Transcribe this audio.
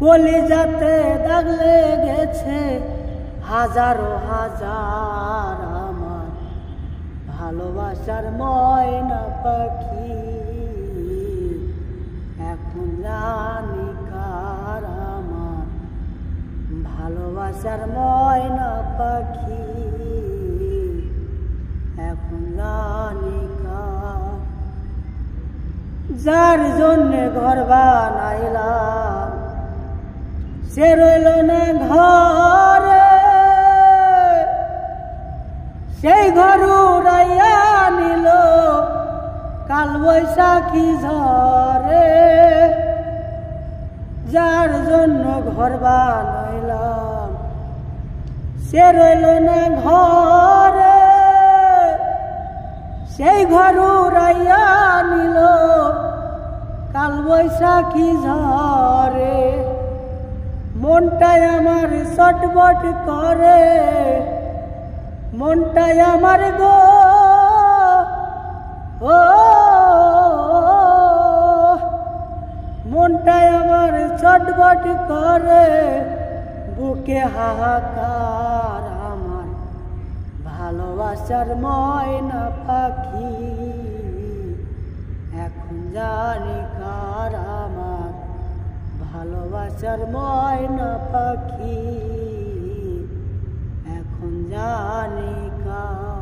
কলিজাতে দাগ লেগেছে হাজারো হাজার আমার ভালোবাসার ময়না পাখি। এখন জানি কার আমার ভালোবাসার ময়না পাখি। এখন জানি কার। যার জন্যে ঘর বানাইলাম সে রইল না ঘরে, সেই ঘর উড়াইয়া নিল কাল বৈশাখী ঝড়ে। যার জন্য ঘর বানাইলাম সে রইল না ঘরে, সেই ঘর উড়াইয়া নিল কাল বৈশাখী ঝড়ে। মনটাই আমার ছটফট করে, মনটাই আমার গো ও, মনটাই আমার ছটফট করে, বুকে হাহাকার আমার ভালোবাসার ময়না পাখি। এখন জানি কার আমার ভালোবাসার ময়না পাখি। এখন জানি কার।